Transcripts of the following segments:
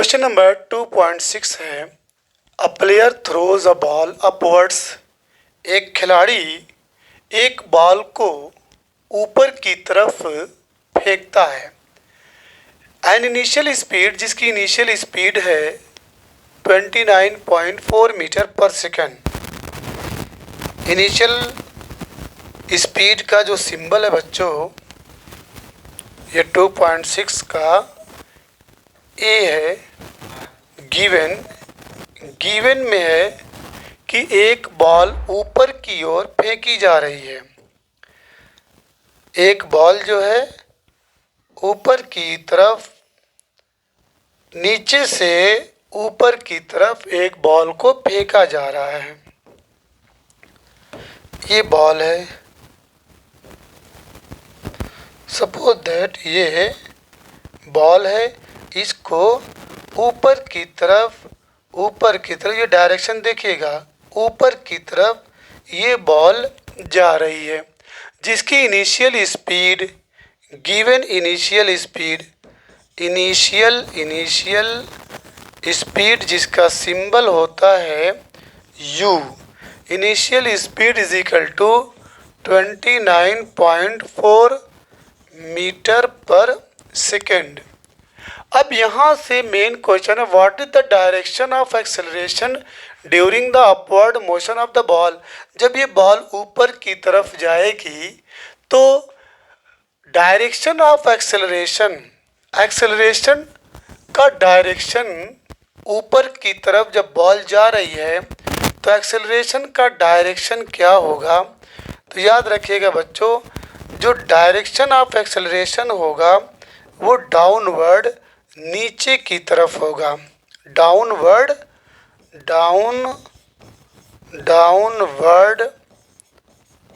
Question number 2.6 है, a player throws a ball upwards. एक खिलाड़ी एक बॉल को ऊपर की तरफ फेंकता है। एन इनिशियल स्पीड, जिसकी इनिशियल स्पीड है 29.4 metre per second. Initial speed का जो सिंबल है बच्चों, ये 2.6 का ए है। गिवन में है कि एक बॉल ऊपर की ओर फेंकी जा रही है। एक बॉल जो है ऊपर की तरफ, नीचे से ऊपर की तरफ एक बॉल को फेंका जा रहा है। ये बॉल है। सपोज दैट ये बॉल है, इसको ऊपर की तरफ ये डायरेक्शन देखिएगा, ऊपर की तरफ ये बॉल जा रही है, जिसकी इनिशियल स्पीड जिसका सिंबल होता है u। Initial speed is equal to 29.4 metre per second. अब यहाँ से मेन क्वेश्चन है, what is the direction of acceleration during the upward motion of the ball. जब ये बॉल ऊपर की तरफ जाएगी तो डायरेक्शन ऑफ एक्सेलरेशन का डायरेक्शन, ऊपर की तरफ जब बॉल जा रही है तो एक्सेलरेशन का डायरेक्शन क्या होगा। तो याद रखिएगा बच्चों, जो डायरेक्शन ऑफ एक्सेलरेशन होगा वो डाउनवर्ड, नीचे की तरफ होगा। डाउनवर्ड,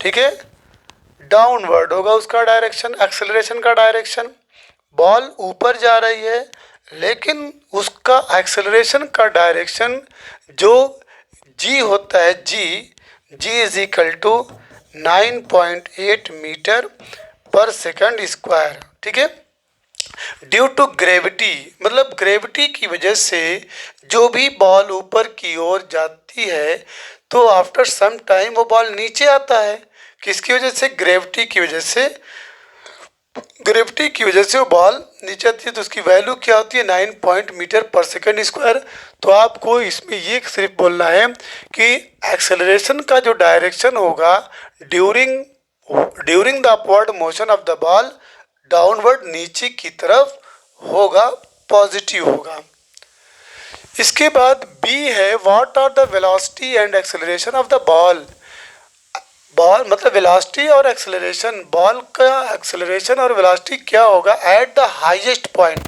ठीक है, डाउनवर्ड होगा उसका डायरेक्शन, एक्सेलरेशन का डायरेक्शन। बॉल ऊपर जा रही है लेकिन उसका एक्सेलरेशन का डायरेक्शन जो जी होता है, जी is equal to 9.8 metre per second square. ठीक है, ड्यू टू ग्रेविटी, मतलब ग्रेविटी की वजह से जो भी बॉल ऊपर की ओर जाती है तो आफ्टर सम टाइम वो बॉल नीचे आता है। किसकी वजह से? ग्रेविटी की वजह से वो बॉल नीचे आती है। तो उसकी वैल्यू क्या होती है? 9 मीटर पर सेकंड स्क्वायर। तो आपको इसमें ये सिर्फ बोलना है कि एक्सेलरेशन का जो डायरेक्शन होगा during the upward motion of the ball, downward, नीचे की तरफ होगा, पॉजिटिव होगा। इसके बाद बी है, what are the velocity and acceleration of the ball. Ball मतलब वेलोसिटी और एक्सेलरेशन, बॉल का एक्सेलरेशन और वेलोसिटी क्या होगा at the highest point.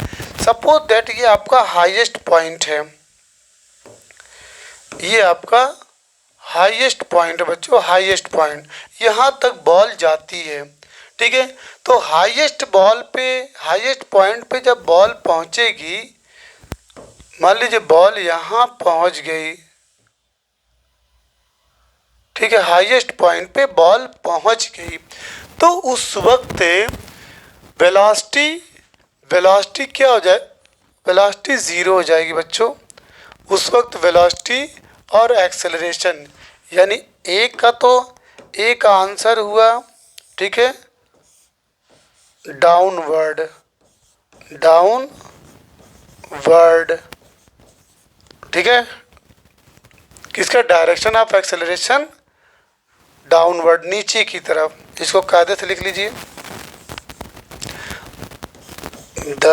Suppose that ये आपका हाईएस्ट पॉइंट है, ये आपका हाईएस्ट पॉइंट है बच्चों, हाईएस्ट पॉइंट, यहाँ तक बॉल जाती है। ठीक है, तो हाईएस्ट पॉइंट पे जब बॉल पहुंचेगी, मान लीजिए बॉल यहाँ पहुंच गई, ठीक है, हाईएस्ट पॉइंट पे बॉल पहुंच गई, तो उस वक्त वेलोसिटी क्या हो जाए? वेलोसिटी ज़ीरो हो जाएगी बच्चों। उस वक्त वेलोसिटी और एक्सेलरेशन, यानी एक का आंसर हुआ, ठीक है, डाउनवर्ड, ठीक है, किसका? डायरेक्शन ऑफ एक्सेलरेशन डाउनवर्ड, नीचे की तरफ। इसको कायदे से लिख लीजिए, द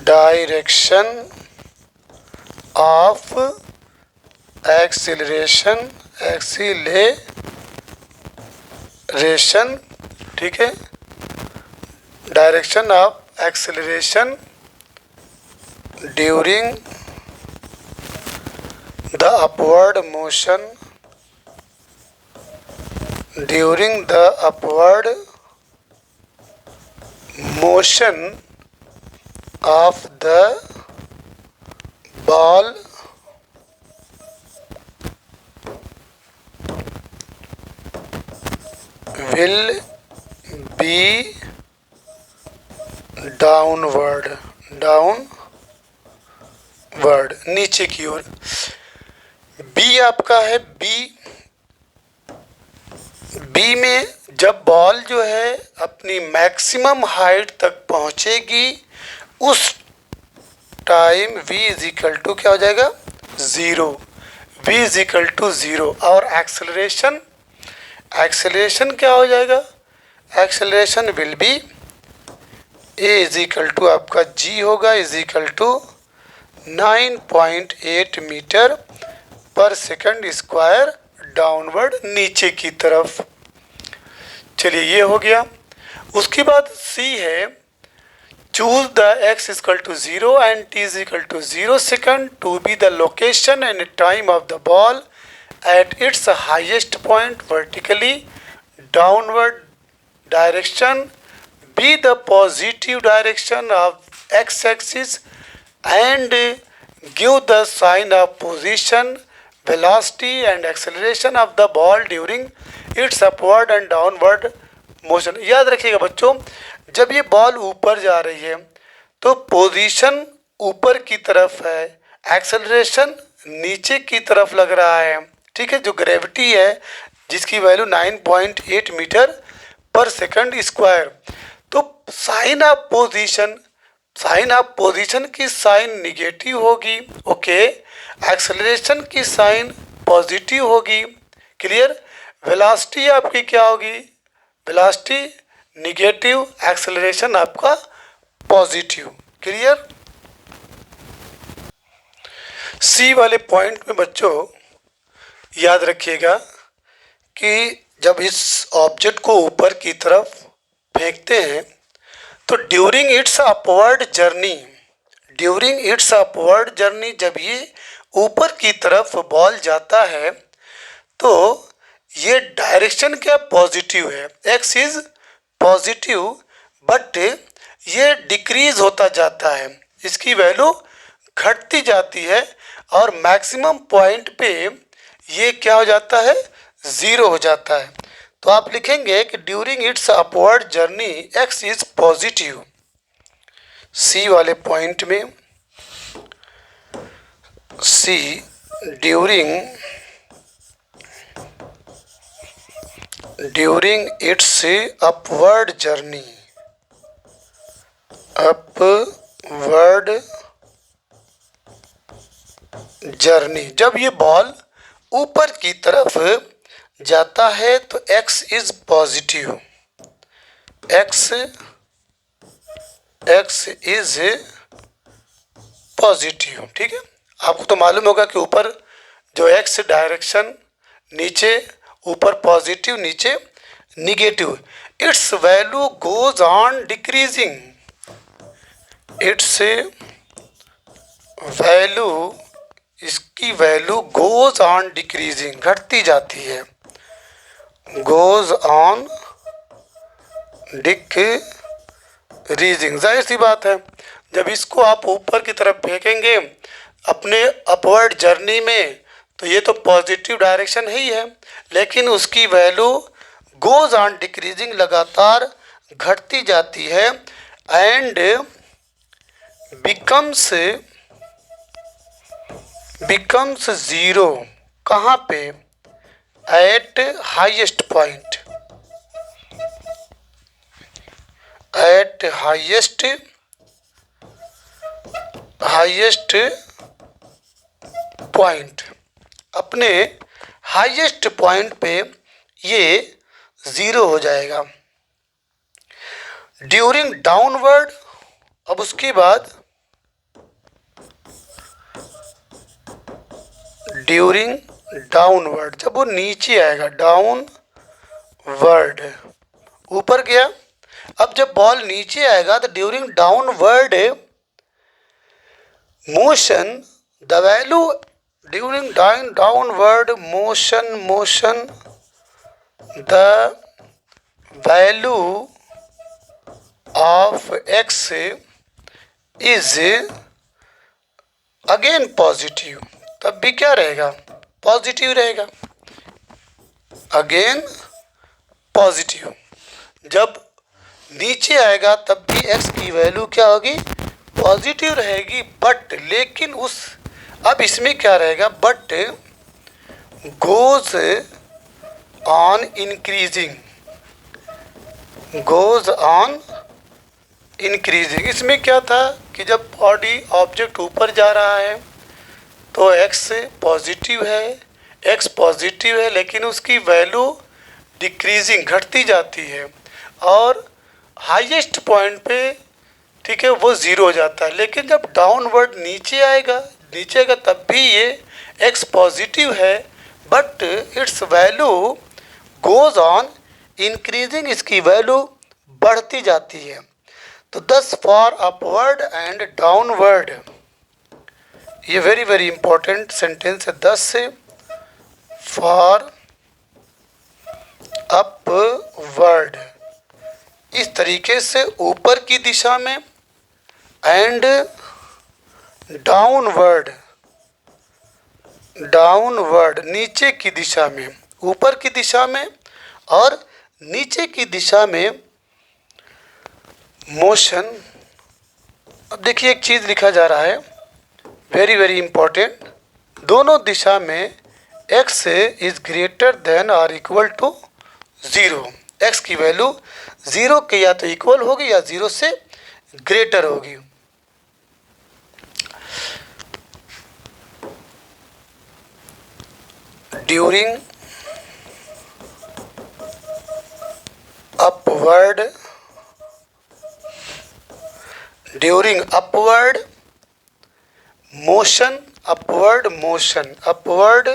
डायरेक्शन ऑफ एक्सेलरेशन, ठीक है, direction of acceleration during the upward motion, of the ball will be downward, downward नीचे की ओर। बी आपका है बी में जब बॉल जो है अपनी मैक्सिमम हाइट तक पहुंचेगी उस time v is equal to क्या हो जाएगा 0, v इज इक्वल टू 0। और एक्सेलरेशन क्या हो जाएगा, acceleration will be a is equal to आपका g होगा is equal to 9.8 metre per second square downward नीचे की तरफ। चलिए ये हो गया। उसके बाद C है choose the x equal to 0 and t is equal to 0 second to be the location and time of the ball at its highest point vertically downward direction be the positive direction of x axis and give the sign of position velocity and acceleration of the ball during its upward and downward motion। याद रखिएगा बच्चों, जब ये ball ऊपर जा रही है तो पोजीशन ऊपर की तरफ है, एक्सेलरेशन नीचे की तरफ लग रहा है, ठीक है। जो ग्रेविटी है जिसकी value 9.8 metre per second square, तो साइन ऑफ पोजीशन की साइन निगेटिव होगी, ओके। एक्सेलरेशन की साइन पॉजिटिव होगी, क्लियर। वेलोसिटी आपकी क्या होगी, वेलोसिटी निगेटिव, एक्सेलरेशन आपका पॉजिटिव, क्लियर। सी वाले पॉइंट में बच्चों याद रखिएगा कि जब इस ऑब्जेक्ट को ऊपर की तरफ फेंकते हैं तो ड्यूरिंग इट्स अपवर्ड जर्नी जब ये ऊपर की तरफ बॉल जाता है तो ये डायरेक्शन क्या पॉजिटिव है, एक्स इज पॉजिटिव, बट ये डिक्रीज होता जाता है, इसकी वैल्यू घटती जाती है और मैक्सिमम पॉइंट पे ये क्या हो जाता है 0 हो जाता है। तो आप लिखेंगे कि during its upward journey X is positive. C वाले पॉइंट में C during its upward journey जब ये बॉल ऊपर की तरफ जाता है तो x is positive, x is positive, ठीक है। आपको तो मालूम होगा कि ऊपर जो x डायरेक्शन, नीचे ऊपर पॉजिटिव नीचे negative, it's value goes on decreasing, इसकी वैल्यू गोज ऑन डिक्रीजिंग, घटती जाती है, गोज ऑन डिक्रीजिंग। जाहिर सी बात है जब इसको आप ऊपर की तरफ फेंकेंगे अपने अपवर्ड जर्नी में तो ये तो पॉजिटिव डायरेक्शन ही है, लेकिन उसकी वैल्यू गोज ऑन डिक्रीजिंग, लगातार घटती जाती है एंड बिकम्स 0 कहाँ पे, eight highest point, eight highest point, अपने हाईएस्ट पॉइंट पे ये 0 हो जाएगा। ड्यूरिंग डाउनवर्ड, अब उसके बाद ड्यूरिंग डाउनवर्ड जब वो नीचे आएगा, डाउनवर्ड ऊपर गया, अब जब बॉल नीचे आएगा तो during downward motion the value, during downward motion the value of x is again positive, तब भी क्या रहेगा, पॉजिटिव रहेगा, अगेन पॉजिटिव। जब नीचे आएगा तब भी x की वैल्यू क्या होगी, पॉजिटिव रहेगी, बट लेकिन अब इसमें क्या रहेगा, but goes on increasing, goes on increasing. इसमें क्या था कि जब बॉडी ऑब्जेक्ट ऊपर जा रहा है तो एक्स पॉजिटिव है, एक्स पॉजिटिव है, लेकिन उसकी वैल्यू डिक्रीजिंग, घटती जाती है, और हाईएस्ट पॉइंट पे, ठीक है, वो ज़ीरो हो जाता है। लेकिन जब डाउनवर्ड नीचे आएगा तब भी ये एक्स पॉजिटिव है, but it's value goes on increasing, इसकी वैल्यू बढ़ती जाती है। तो दस फॉर अपवर्ड एंड डाउनवर्ड, ये वेरी वेरी इंपॉर्टेंट सेंटेंस है। 10 से फॉर अपवर्ड, इस तरीके से ऊपर की दिशा में, एंड डाउनवर्ड, डाउनवर्ड नीचे की दिशा में, ऊपर की दिशा में और नीचे की दिशा में मोशन। अब देखिए एक चीज़ लिखा जा रहा है, वेरी वेरी इंपॉर्टेंट, दोनों दिशा में x इज ग्रेटर देन और इक्वल टू 0, x की वैल्यू 0 के या तो इक्वल होगी या 0 से ग्रेटर होगी। During upward, during upward motion, upward motion, upward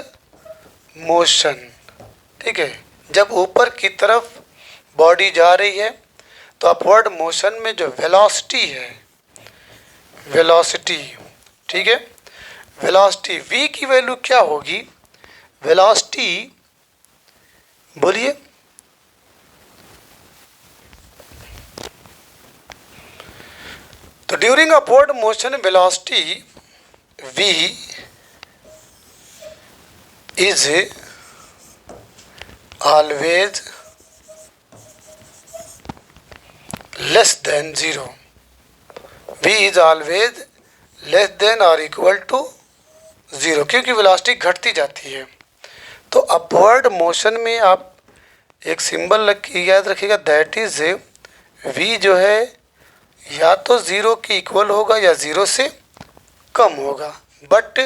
motion, ठीक है, जब ऊपर की तरफ बॉडी जा रही है तो अपवर्ड मोशन में जो वेलोसिटी है, वेलोसिटी, ठीक है, वेलोसिटी v की वैल्यू क्या होगी, वेलोसिटी बोलिए, तो during upward motion velocity v is always less than 0, v is always less than or equal to 0, क्योंकि वेलोसिटी घटती जाती है। तो अपवर्ड मोशन में आप एक सिंबल याद रखिएगा, दैट इज v जो है या तो 0 के इक्वल होगा या 0 से कम होगा, बट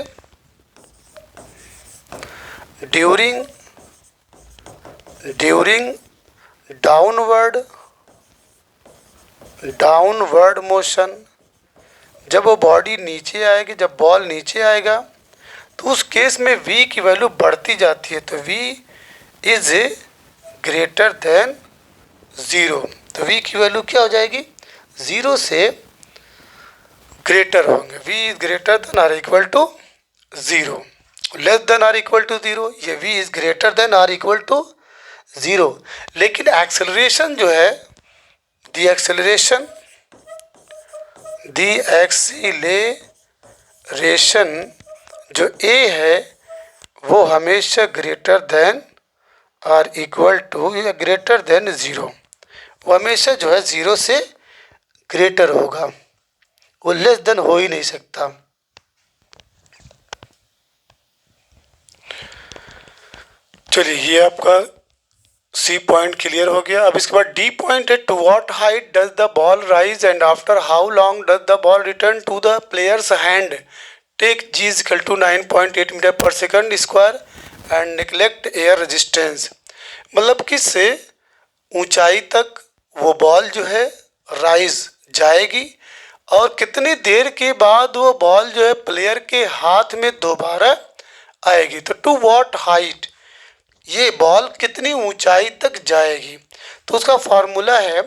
ड्यूरिंग डाउनवर्ड मोशन, जब वो बॉडी नीचे आएगी, जब बॉल नीचे आएगा तो उस केस में v की वैल्यू बढ़ती जाती है, तो v इज ग्रेटर देन 0, तो v की वैल्यू क्या हो जाएगी, 0 से ग्रेटर होंगे, v is greater than or equal to 0, less than or equal to 0, ये v is greater than or equal to 0। लेकिन एक्सेलरेशन जो है, दी एक्सेलरेशन जो a है वो हमेशा greater than or equal to या ग्रेटर देन 0, वो हमेशा जो है 0 से ग्रेटर होगा, वो लेस देन हो ही नहीं सकता। चलिए ये आपका सी पॉइंट क्लियर हो गया। अब इसके बाद डी पॉइंट है, to what height does the ball rise and after how long does the ball return to the player's hand, take g is equal to 9.8 metre per second square and neglect air resistance. मतलब किससे ऊंचाई तक वो ball जो है rise जाएगी और कितनी देर के बाद वो बॉल जो है प्लेयर के हाथ में दोबारा आएगी। तो टू व्हाट हाइट, ये बॉल कितनी ऊंचाई तक जाएगी, तो उसका फॉर्मूला है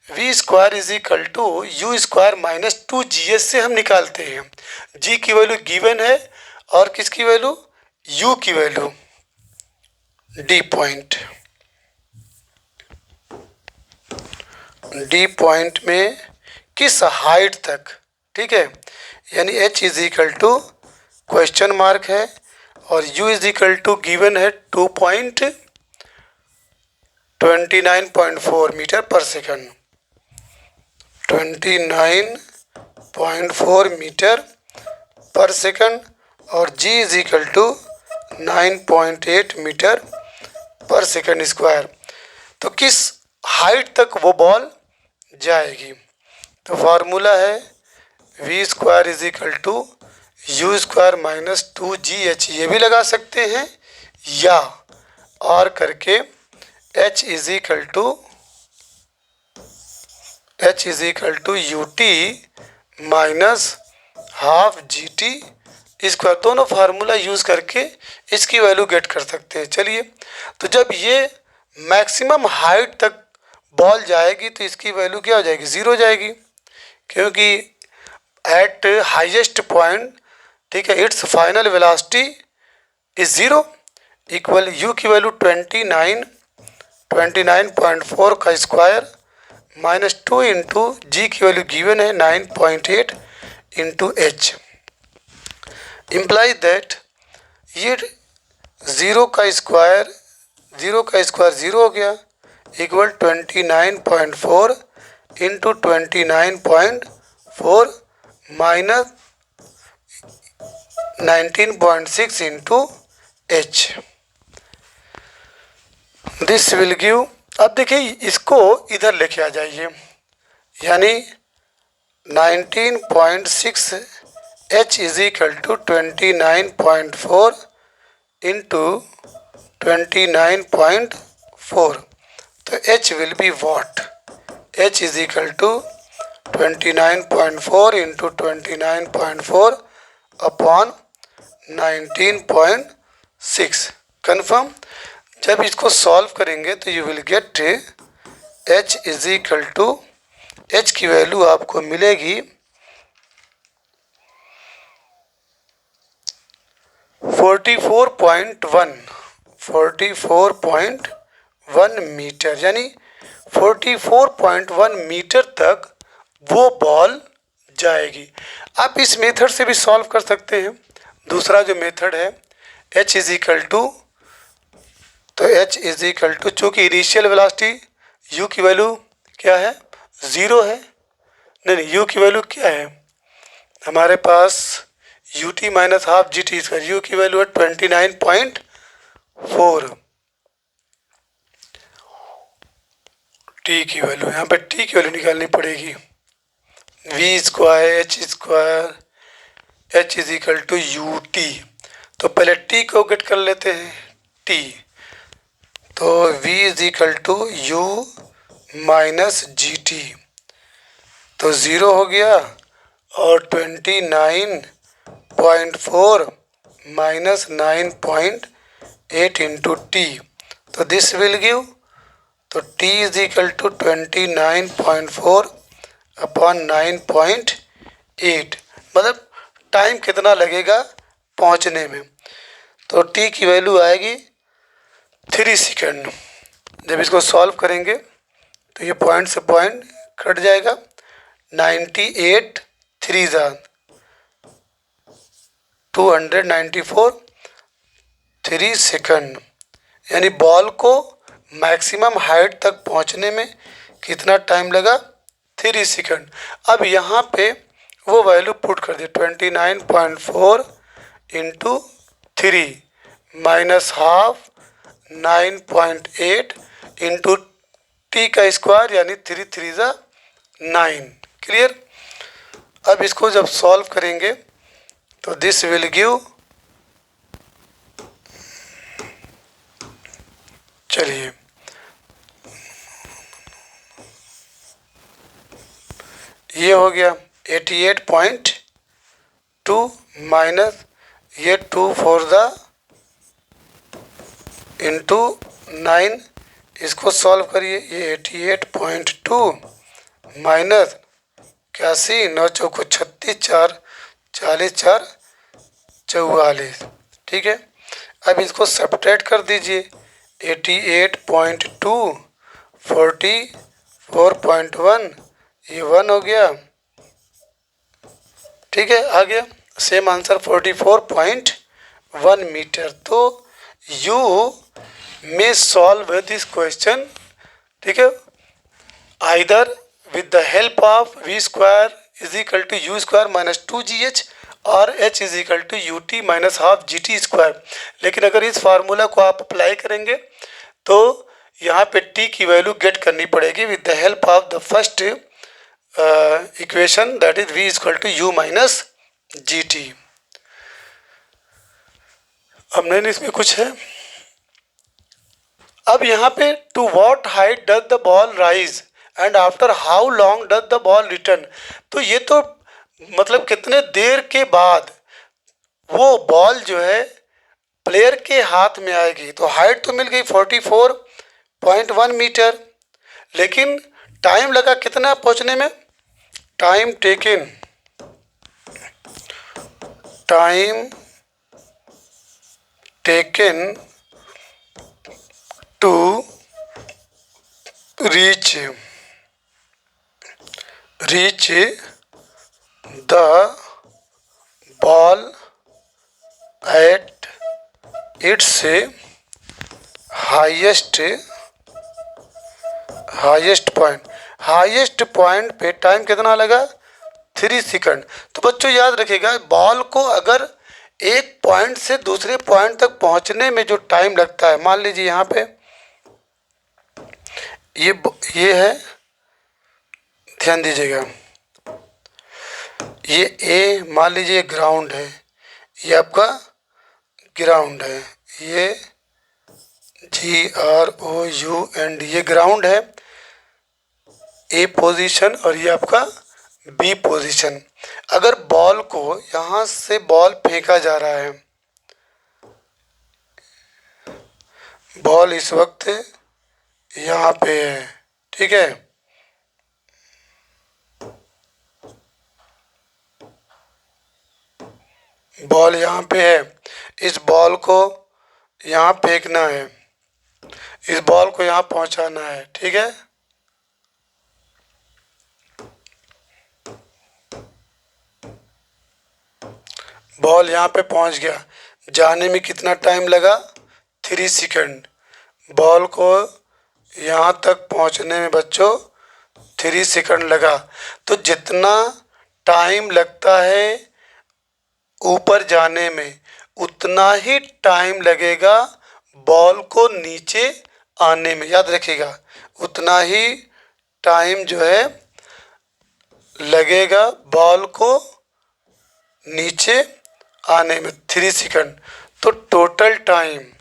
V square is equal to U square minus 2GS से हम निकालते हैं। जी की वैल्यू गिवन है और किसकी वैल्यू, यू की वैल्यू। डी पॉइंट में किस हाइट तक, ठीक है, यानी h is equal to question mark है और u is equal to given है 2.29.4 metre per second, 29.4 0.4 metre per second और g is equal to 9.8 metre per second square. तो किस हाइट तक वो बॉल जाएगी? तो फार्मूला है v square is equal to U square minus 2gh। ये भी लगा सकते हैं या और करके h is equal to U T minus half G T square. दोनों फार्मूला यूज़ करके इसकी वैल्यू गेट कर सकते हैं। चलिए, तो जब ये मैक्सिमम हाइट तक बॉल जाएगी तो इसकी वैल्यू क्या हो जाएगी? ज़ीरो हो जाएगी, क्योंकि एट हाईएस्ट पॉइंट, ठीक है, it's final velocity is zero. Equal you की वैल्यू 29.4 का स्क्वायर माइनस 2 इंटू जी की वैल्यू गिवन है 9.8 इंटू एच। इम्प्लाई दैट ये ज़ीरो का स्क्वायर ज़ीरो हो गया, equal 29.4 into 29.4 minus 19.6 into H. This will give, अब देखिए इसको इधर लेके आ जाइए, यानी 19.6 h is equal to 29.4 into 29.4। तो h will be what? h is equal to 29.4 into 29.4 upon 19.6। Confirm? जब इसको सॉल्व करेंगे तो you will get h is equal to, h की वैल्यू आपको मिलेगी 44.1 मीटर, यानी 44.1 मीटर तक वो बॉल जाएगी। आप इस मेथड से भी सॉल्व कर सकते हैं। दूसरा जो मेथड है h इज इक्वल टू, तो h इज इक्वल टू, चूँकि इनिशियल वेलोसिटी u की वैल्यू क्या है? ज़ीरो है। नहीं, u की वैल्यू क्या है हमारे पास? U T minus half G T square. U की वैल्यू है 29.4। टी की वैल्यू, यहाँ पे टी की वैल्यू निकालनी पड़ेगी। V square H is equal to U T. तो पहले टी को गेट कर लेते हैं, टी। तो v is equal to U minus G T, तो ज़ीरो हो गया, और 29.4 माइनस 9.8 इंटू टी, तो दिस विल गिव, तो t is equal to 29.4 upon 9.8। मतलब टाइम कितना लगेगा पहुंचने में? तो t की वैल्यू आएगी 3 सेकंड। जब इसको सॉल्व करेंगे तो ये पॉइंट से पॉइंट कट जाएगा। 98 3 294 3 सेकंड, यानी बॉल को मैक्सिमम हाइट तक पहुंचने में कितना टाइम लगा? 3 सेकंड। अब यहाँ पे वो वैल्यू पुट कर दिए, 29.4 into 3 minus half 9.8 into T का स्क्वायर, यानी 3 3 9। क्लियर? अब इसको जब सॉल्व करेंगे तो दिस विल गिव, चलिए ये हो गया 88.2 माइनस ये 2 4 इंटू 9, इसको सॉल्व करिए। ये 88.2 माइनस 81, 9 चौको 36, 4 40, 4 44। ठीक है, अब इसको सब्ट्रैक्ट कर दीजिए। 88.2 44.1, ये 1 हो गया। ठीक है, आ गया सेम आंसर 44.1 मीटर। तो you may solve this question, ठीक है, either with the help of v square is equal to U square minus 2GH और H is equal to UT minus half GT square. लेकिन अगर इस formula को आप apply करेंगे तो यहाँ पे T की वैल्यू गेट करनी पड़ेगी with the help of the first equation that is V equal to U minus GT। अब नहीं इसमें कुछ है। अब यहाँ पे to what height does the ball rise and after how long does the ball return. तो ये तो मतलब कितने देर के बाद वो बॉल जो है प्लेयर के हाथ में आएगी। तो हाइट तो मिल गई 44.1 मीटर, लेकिन टाइम लगा कितना पहुंचने में। Time taken to reach the ball at its highest point पे टाइम कितना लगा 3 सेकंड। तो बच्चों याद रखिएगा, बॉल को अगर एक पॉइंट से दूसरे पॉइंट तक पहुंचने में जो टाइम लगता है, मान लीजिए यहाँ पे ये है, ध्यान दीजिएगा, ये ए मान लीजिए ग्राउंड है, ये आपका ग्राउंड है, ये GROUND ये ग्राउंड है, ए पोजीशन, और ये आपका बी पोजीशन। अगर बॉल को यहाँ से बॉल फेंका जा रहा है, बॉल इस वक्त यहाँ पे है, ठीक है, बॉल यहाँ पे है, इस बॉल को यहाँ फेंकना है, इस बॉल को यहाँ पहुँचाना है, ठीक है। बॉल यहाँ पे पहुँच गया, जाने में कितना टाइम लगा 3 सेकंड। बॉल को यहाँ तक पहुँचने में बच्चों 3 सेकंड लगा। तो जितना टाइम लगता है ऊपर जाने में, उतना ही टाइम लगेगा बॉल को नीचे आने में। याद रखिएगा, उतना ही टाइम जो है लगेगा बॉल को नीचे आने में 3 सेकंड। तो total time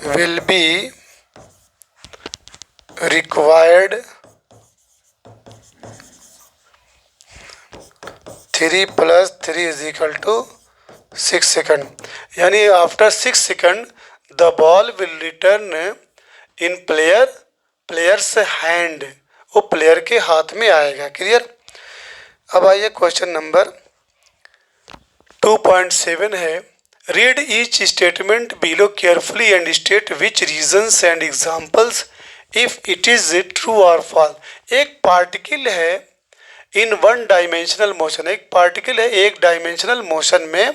will be required 3 + 3 = 6 second. यानी after 6 second the ball will return in player's hand, वो प्लेयर के हाथ में आएगा। क्लियर। अब आइए क्वेश्चन नंबर 2.7 है, read each statement below carefully and state which reasons and examples if it is true और फॉल्स। एक पार्टिकल है इन वन डायमेंशनल मोशन, एक पार्टिकल है एक डायमेंशनल मोशन में।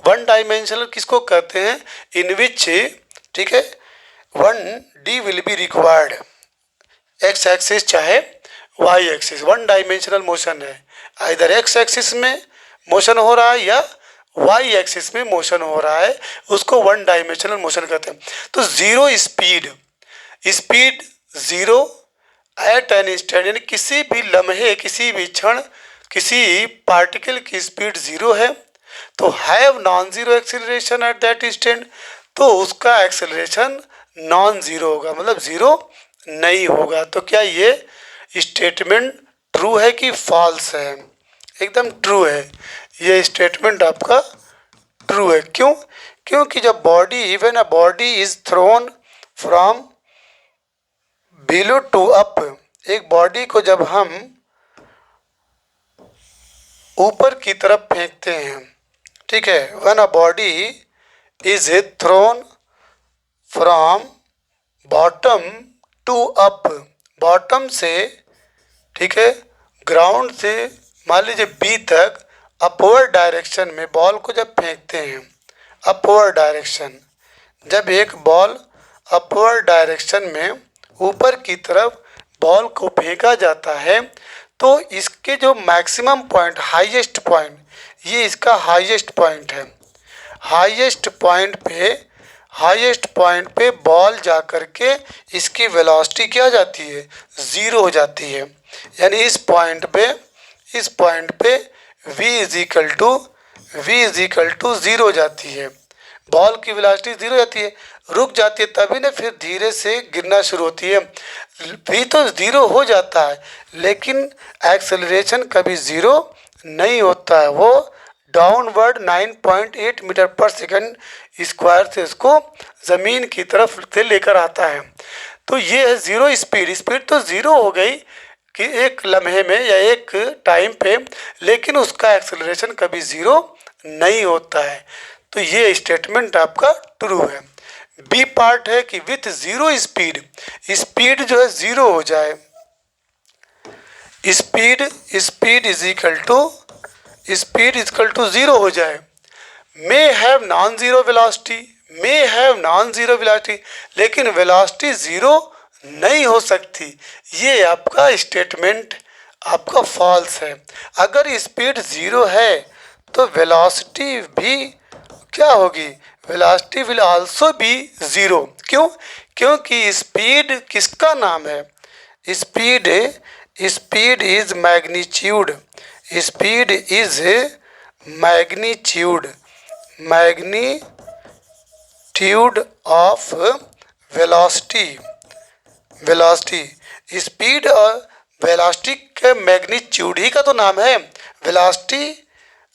वन डायमेंशनल किसको कहते हैं, इन विच, ठीक है, 1D will be required, X axis चाहे Y axis. One dimensional motion है, इधर एक्स एक्सिस में मोशन हो रहा है या वाई एक्सिस में मोशन हो रहा है, उसको वन डायमेंशनल मोशन कहते हैं। तो zero speed zero at an instant, यानी किसी भी लम्हे, किसी भी क्षण किसी पार्टिकल की स्पीड जीरो है। तो have non zero acceleration at that instant, तो उसका एक्सेलरेशन नॉन जीरो होगा, मतलब जीरो नहीं होगा। तो क्या ये स्टेटमेंट ट्रू है कि फॉल्स है? एकदम ट्रू है, ये स्टेटमेंट आपका ट्रू है। क्यों? क्योंकि जब body, even a body is thrown from below to up, एक बॉडी को जब हम ऊपर की तरफ फेंकते हैं, ठीक है, when a body is thrown from bottom to up, bottom से, ठीक है, ग्राउंड से मान लीजिए बी तक अपवर्ड डायरेक्शन में बॉल को जब फेंकते हैं, अपवर्ड डायरेक्शन, जब एक बॉल अपवर्ड डायरेक्शन में ऊपर की तरफ बॉल को फेंका जाता है तो इसके जो मैक्सिमम पॉइंट, हाईएस्ट पॉइंट, ये इसका हाईएस्ट पॉइंट है। हाईएस्ट पॉइंट पे बॉल जा कर के इसकी वेलोसिटी क्या हो जाती है, ज़ीरो हो जाती है। यानी इस पॉइंट पे v is equal to zero हो जाती है। बॉल की वेलोसिटी ज़ीरो हो जाती है, रुक जाती है, तभी ना फिर धीरे से गिरना शुरू होती है। v तो ज़ीरो हो जाता है लेकिन एक्सेलरेशन कभी ज़ीरो नहीं होता है। वो downward 9.8 metre per second square से इसको ज़मीन की तरफ से लेकर आता है। तो ये है ज़ीरो स्पीड। स्पीड तो ज़ीरो हो गई कि एक लम्हे में या एक टाइम पे, लेकिन उसका एक्सेलरेशन कभी ज़ीरो नहीं होता है। तो ये स्टेटमेंट आपका ट्रू है। बी पार्ट है कि विथ ज़ीरो स्पीड, स्पीड जो है ज़ीरो हो जाए, speed is equal to zero हो जाए। May have non zero velocity, लेकिन वेलोसिटी ज़ीरो नहीं हो सकती। ये आपका स्टेटमेंट आपका फॉल्स है। अगर स्पीड ज़ीरो है तो वेलोसिटी भी क्या होगी, velocity will also be zero. क्यों? क्योंकि स्पीड किसका नाम है, speed is magnitude, speed is magnitude of velocity. Speed और वेलोसिटी के मैग्नीट्यूड ही का तो नाम है वेलोसिटी।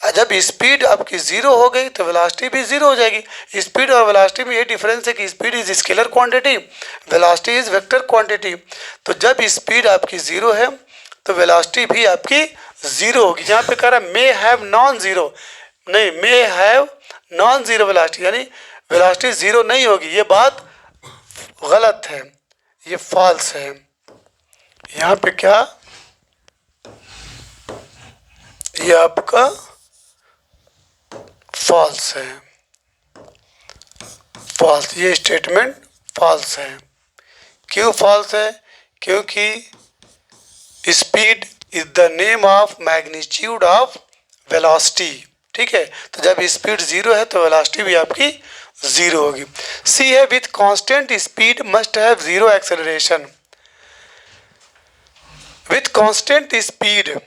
जब स्पीड आपकी ज़ीरो हो गई तो वेलोसिटी भी ज़ीरो हो जाएगी। स्पीड और वेलोसिटी में ये डिफरेंस है कि speed is scalar quantity, velocity is vector quantity. तो जब स्पीड आपकी ज़ीरो है तो वेलोसिटी भी आपकी ज़ीरो होगी। यहाँ पे कह रहा है मे हैव नॉन ज़ीरो, नहीं, मे हैव नॉन ज़ीरो वेलोसिटी, यानी वेलोसिटी ज़ीरो नहीं होगी। ये बात गलत है, ये फॉल्स है। यहाँ पे क्या, ये आपका फॉल्स है, फॉल्स, ये स्टेटमेंट फॉल्स है। क्यों फॉल्स है? क्योंकि speed is the name of magnitude of velocity. ठीक है, तो जब स्पीड ज़ीरो है तो वेलोसिटी भी आपकी ज़ीरो होगी। सी है with constant speed must have zero acceleration. With constant speed,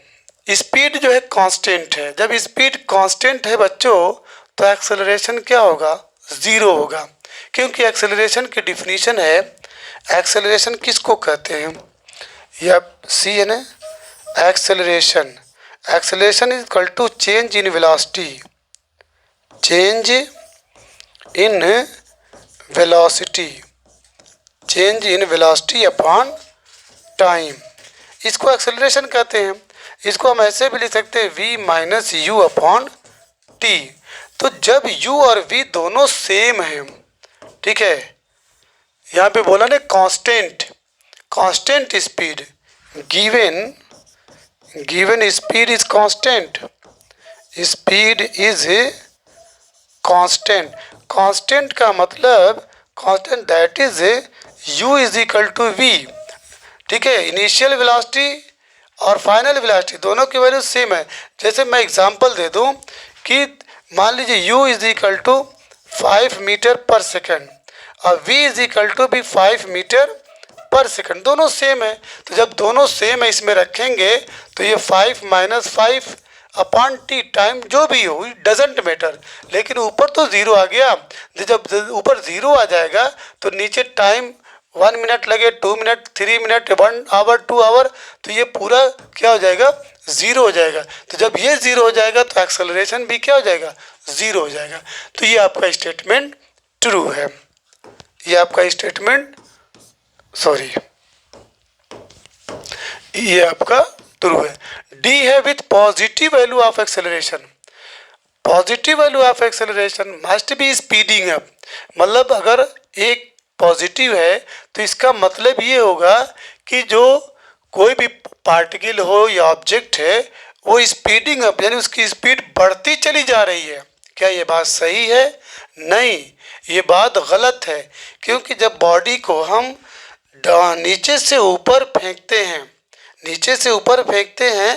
speed जो है कांस्टेंट है। जब स्पीड कांस्टेंट है बच्चों तो एक्सेलरेशन क्या होगा, ज़ीरो होगा। क्योंकि एक्सेलरेशन की डिफिनीशन है, एक्सेलरेशन किसको कहते हैं, या सी है ना, acceleration is equal to change in velocity, change in velocity upon time, इसको एक्सेलरेशन कहते हैं। इसको हम ऐसे भी लिख सकते हैं v minus you upon T. तो जब u और v दोनों सेम हैं, ठीक है, यहाँ पे बोला ना constant speed, given speed is constant, speed is constant का मतलब constant, that is u is equal to v। ठीक है, इनिशियल वेलोसिटी और फाइनल वेलोसिटी दोनों की वैल्यू सेम है। जैसे मैं एग्जांपल दे दूं कि मान लीजिए u is equal to 5 metre per second और v इज इक्वल टू भी 5 मीटर पर सेकंड, दोनों सेम है। तो जब दोनों सेम है इसमें रखेंगे तो ये 5 माइनस 5 अपॉन टी, टाइम जो भी हो डजेंट मैटर, लेकिन ऊपर तो ज़ीरो आ गया। जब ऊपर ज़ीरो आ जाएगा तो नीचे टाइम 1 मिनट लगे, 2 मिनट, 3 मिनट, 1 आवर, 2 आवर, तो ये पूरा क्या हो जाएगा, ज़ीरो हो जाएगा। तो जब ये ज़ीरो हो जाएगा तो एक्सेलरेशन भी क्या हो जाएगा, ज़ीरो हो जाएगा। तो ये आपका स्टेटमेंट ट्रू है, ये आपका स्टेटमेंट ये आपका ट्रू है। डी है with positive value of acceleration, positive value of acceleration must be speeding up. मतलब अगर एक पॉजिटिव है तो इसका मतलब ये होगा कि जो कोई भी पार्टिकल हो या ऑब्जेक्ट है वो स्पीडिंग अप, यानी उसकी स्पीड बढ़ती चली जा रही है। क्या ये बात सही है? नहीं, ये बात गलत है, क्योंकि जब बॉडी को हम नीचे से ऊपर फेंकते हैं, नीचे से ऊपर फेंकते हैं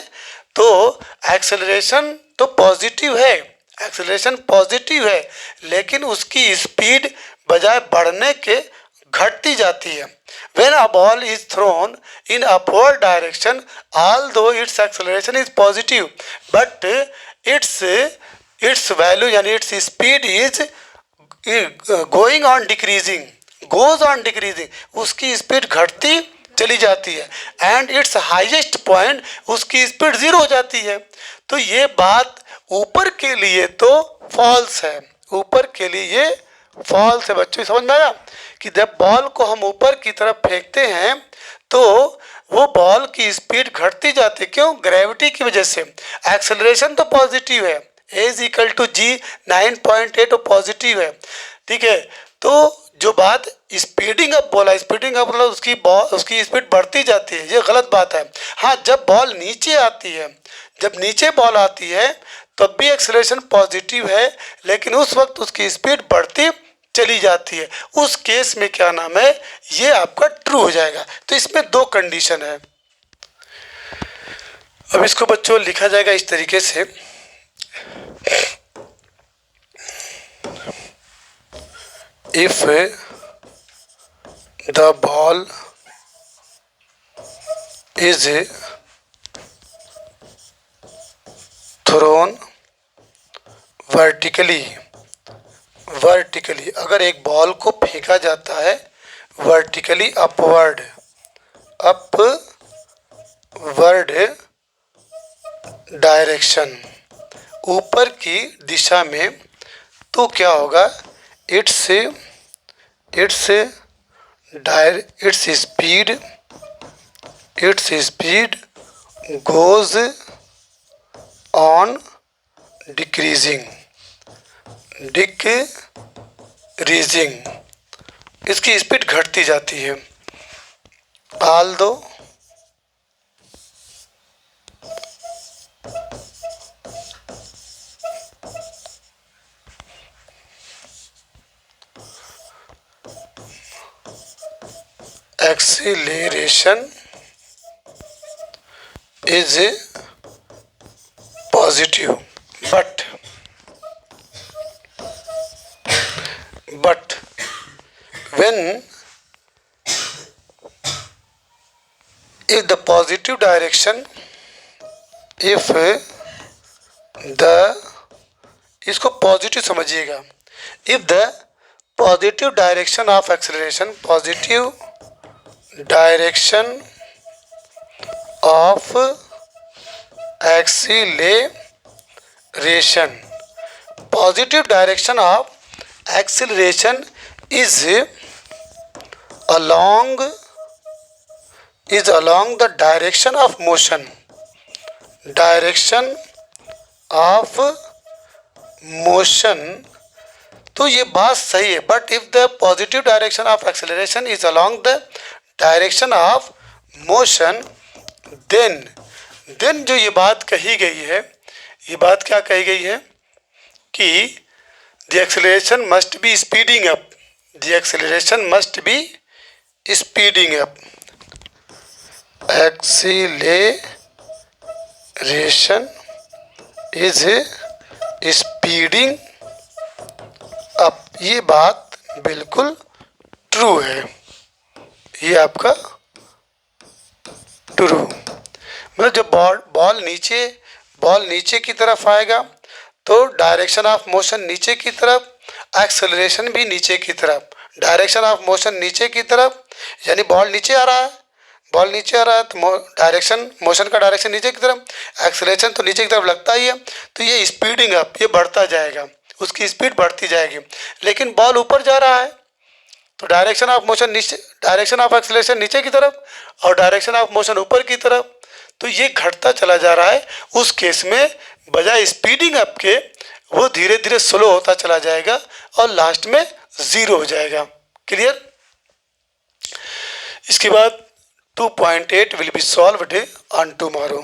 तो एक्सेलरेशन तो पॉजिटिव है, एक्सेलरेशन पॉजिटिव है, लेकिन उसकी स्पीड बजाय बढ़ने के घटती जाती है। When a ball is thrown in upward direction, although its acceleration is positive, but its value यानी its speed is going on decreasing, goes on decreasing, उसकी स्पीड घटती चली जाती है, एंड इट्स हाईएस्ट पॉइंट उसकी स्पीड जीरो हो जाती है। तो ये बात ऊपर के लिए तो फॉल्स है, ऊपर के लिए ये फॉल्स है। बच्चों समझ में आया कि जब बॉल को हम ऊपर की तरफ फेंकते हैं तो वो बॉल की स्पीड घटती जाती है। क्यों? ग्रेविटी की वजह से। एक्सेलरेशन तो पॉजिटिव है, A=G 9.8 पॉजिटिव है, ठीक है। तो जो बात स्पीडिंग अप बोला, स्पीडिंग अप मतलब उसकी स्पीड बढ़ती जाती है, ये गलत बात है। हाँ, जब बॉल नीचे आती है, जब नीचे बॉल आती है तब भी एक्सेलरेशन पॉजिटिव है, लेकिन उस वक्त उसकी स्पीड बढ़ती चली जाती है। उस केस में क्या नाम है, ये आपका ट्रू हो जाएगा। तो इसमें दो कंडीशन है। अब इसको बच्चों लिखा जाएगा इस तरीके से, if the ball is thrown vertically, अगर एक बॉल को फेंका जाता है वर्टिकली अपवर्ड डायरेक्शन, ऊपर की दिशा में, तो क्या होगा, its speed goes on decreasing, इसकी स्पीड घटती जाती है। although acceleration is positive, but when if the positive direction, if the, इसको पॉजिटिव समझिएगा, if the positive direction of acceleration, positive direction of acceleration, positive direction of acceleration is along the direction of motion, तो ये बात सही है। But if the positive direction of acceleration is along the direction of motion, then जो ये बात कही गई है, ये बात क्या कही गई है कि the acceleration must be speeding up, the acceleration must be speeding up, acceleration is speeding up. ये बात बिल्कुल ट्रू है, ये आपका ट्रू। मतलब जब बॉल नीचे की तरफ आएगा तो डायरेक्शन ऑफ मोशन नीचे की तरफ, एक्सेलरेशन भी नीचे की तरफ। डायरेक्शन ऑफ मोशन नीचे की तरफ यानी बॉल नीचे आ रहा है तो मोशन का डायरेक्शन नीचे की तरफ, एक्सेलरेशन तो नीचे की तरफ लगता ही है, तो ये स्पीडिंग अप, ये बढ़ता जाएगा, उसकी स्पीड बढ़ती जाएगी। लेकिन बॉल ऊपर जा रहा है तो डायरेक्शन ऑफ मोशन नीचे, डायरेक्शन ऑफ एक्सेलरेशन नीचे की तरफ और डायरेक्शन ऑफ मोशन ऊपर की तरफ, तो ये घटता चला जा रहा है। उस केस में बजाय स्पीडिंग अप के वो धीरे धीरे स्लो होता चला जाएगा और लास्ट में ज़ीरो हो जाएगा। क्लियर? इसके बाद 2.8 will be solved on tomorrow.